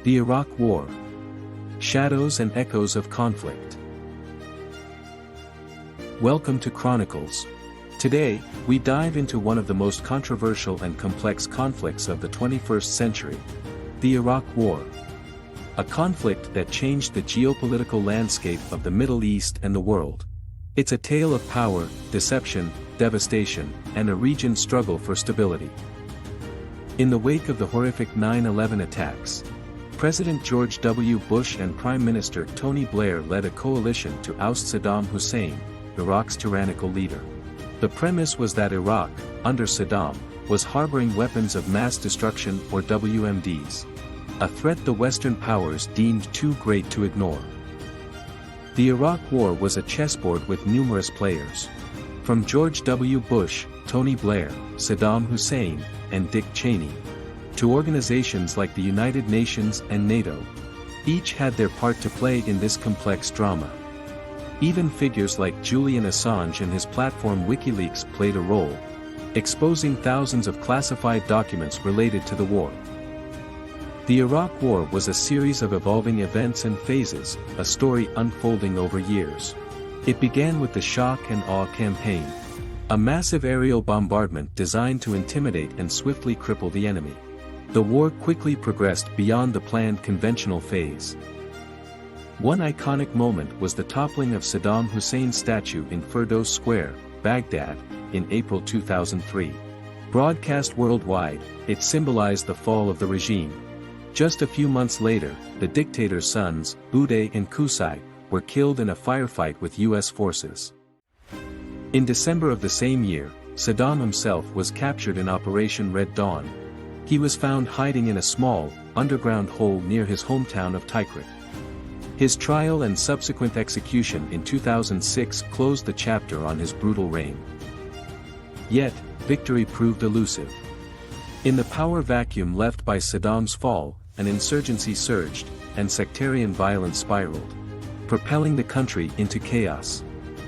The Iraq War. Shadows and Echoes of Conflict. Welcome to Chronicles. Today, we dive into one of the most controversial and complex conflicts of the 21st century, the Iraq War. A conflict that changed the geopolitical landscape of the Middle East and the world. It's a tale of power, deception, devastation, and a region's struggle for stability. In the wake of the horrific 9/11 attacks, President George W. Bush and Prime Minister Tony Blair led a coalition to oust Saddam Hussein, Iraq's tyrannical leader. The premise was that Iraq, under Saddam, was harboring weapons of mass destruction or WMDs. A threat the Western powers deemed too great to ignore. The Iraq War was a chessboard with numerous players. From George W. Bush, Tony Blair, Saddam Hussein, and Dick Cheney, to organizations like the United Nations and NATO. Each had their part to play in this complex drama. Even figures like Julian Assange and his platform WikiLeaks played a role, exposing thousands of classified documents related to the war. The Iraq War was a series of evolving events and phases, a story unfolding over years. It began with the Shock and Awe campaign, a massive aerial bombardment designed to intimidate and swiftly cripple the enemy. The war quickly progressed beyond the planned conventional phase. One iconic moment was the toppling of Saddam Hussein's statue in Firdos Square, Baghdad, in April 2003. Broadcast worldwide, it symbolized the fall of the regime. Just a few months later, the dictator's sons, Uday and Qusay, were killed in a firefight with U.S. forces. In December of the same year, Saddam himself was captured in Operation Red Dawn. He was found hiding in a small, underground hole near his hometown of Tikrit. His trial and subsequent execution in 2006 closed the chapter on his brutal reign. Yet, victory proved elusive. In the power vacuum left by Saddam's fall, an insurgency surged, and sectarian violence spiraled, propelling the country into chaos.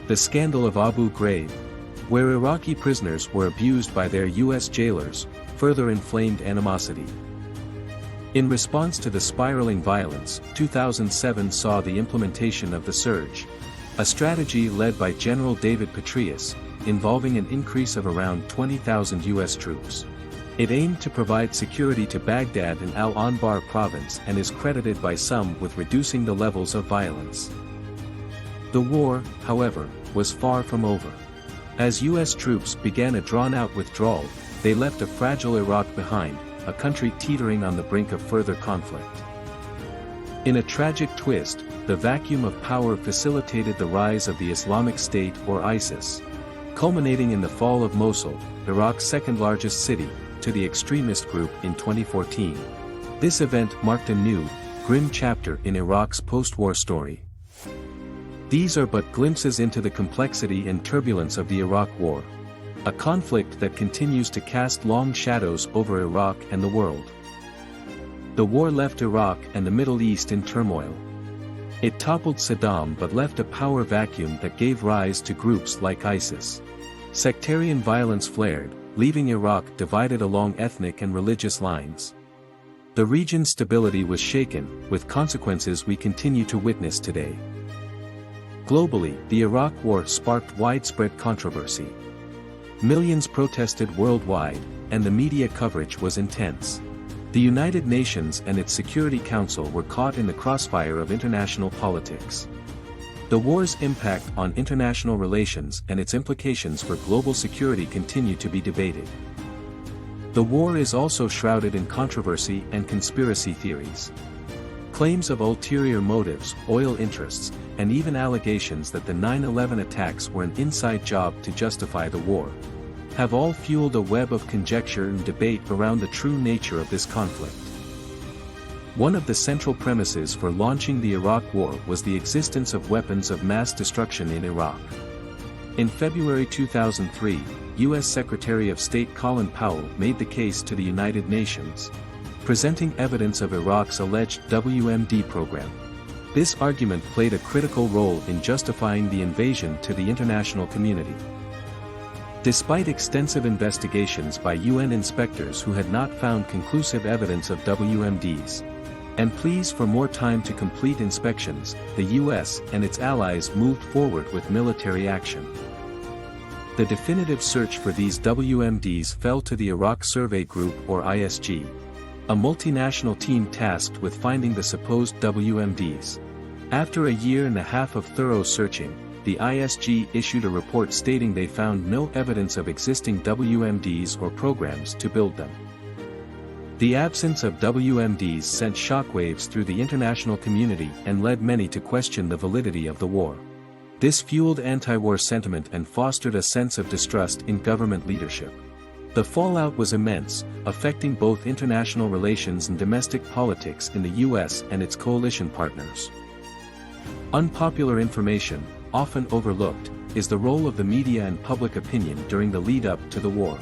The scandal of Abu Ghraib, where Iraqi prisoners were abused by their U.S. jailers, further inflamed animosity. In response to the spiraling violence, 2007 saw the implementation of the Surge, a strategy led by General David Petraeus, involving an increase of around 20,000 U.S. troops. It aimed to provide security to Baghdad and Al-Anbar province and is credited by some with reducing the levels of violence. The war, however, was far from over. As U.S. troops began a drawn-out withdrawal, they left a fragile Iraq behind, a country teetering on the brink of further conflict. In a tragic twist, the vacuum of power facilitated the rise of the Islamic State or ISIS, culminating in the fall of Mosul, Iraq's second-largest city, to the extremist group in 2014. This event marked a new, grim chapter in Iraq's post-war story. These are but glimpses into the complexity and turbulence of the Iraq War, a conflict that continues to cast long shadows over Iraq and the world. The war left Iraq and the Middle East in turmoil. It toppled Saddam but left a power vacuum that gave rise to groups like ISIS. Sectarian violence flared, leaving Iraq divided along ethnic and religious lines. The region's stability was shaken, with consequences we continue to witness today. Globally, the Iraq War sparked widespread controversy. Millions protested worldwide, and the media coverage was intense. The United Nations and its Security Council were caught in the crossfire of international politics. The war's impact on international relations and its implications for global security continue to be debated. The war is also shrouded in controversy and conspiracy theories. Claims of ulterior motives, oil interests, and even allegations that the 9/11 attacks were an inside job to justify the war, have all fueled a web of conjecture and debate around the true nature of this conflict. One of the central premises for launching the Iraq War was the existence of weapons of mass destruction in Iraq. In February 2003, U.S. Secretary of State Colin Powell made the case to the United Nations, presenting evidence of Iraq's alleged WMD program. This argument played a critical role in justifying the invasion to the international community. Despite extensive investigations by UN inspectors who had not found conclusive evidence of WMDs, And please, for more time to complete inspections, the US and its allies moved forward with military action. The definitive search for these WMDs fell to the Iraq Survey Group, or ISG, a multinational team tasked with finding the supposed WMDs. After a year and a half of thorough searching, the ISG issued a report stating they found no evidence of existing WMDs or programs to build them. The absence of WMDs sent shockwaves through the international community and led many to question the validity of the war. This fueled anti-war sentiment and fostered a sense of distrust in government leadership. The fallout was immense, affecting both international relations and domestic politics in the US and its coalition partners. Unpopular information, often overlooked, is the role of the media and public opinion during the lead-up to the war.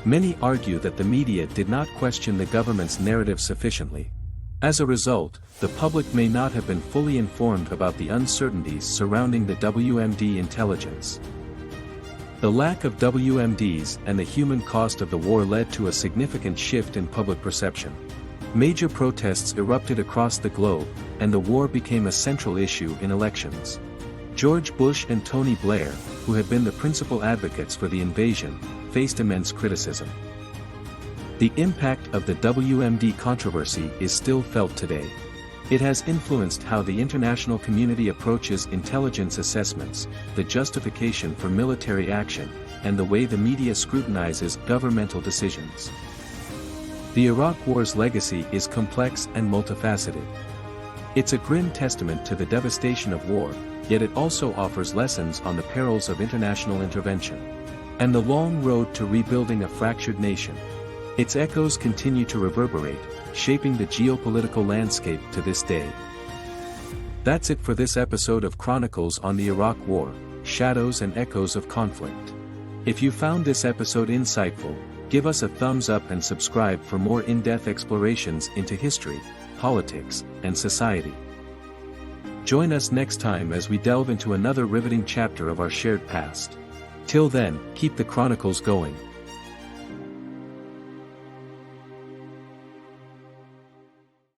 Many argue that the media did not question the government's narrative sufficiently. As a result, the public may not have been fully informed about the uncertainties surrounding the WMD intelligence. The lack of WMDs and the human cost of the war led to a significant shift in public perception. Major protests erupted across the globe, and the war became a central issue in elections. George Bush and Tony Blair, who had been the principal advocates for the invasion, faced immense criticism. The impact of the WMD controversy is still felt today. It has influenced how the international community approaches intelligence assessments, the justification for military action, and the way the media scrutinizes governmental decisions. The Iraq War's legacy is complex and multifaceted. It's a grim testament to the devastation of war, yet it also offers lessons on the perils of international intervention and the long road to rebuilding a fractured nation. Its echoes continue to reverberate, shaping the geopolitical landscape to this day. That's it for this episode of Chronicles on the Iraq War, Shadows and Echoes of Conflict. If you found this episode insightful, give us a thumbs up and subscribe for more in-depth explorations into history, politics, and society. Join us next time as we delve into another riveting chapter of our shared past. Till then, keep the chronicles going.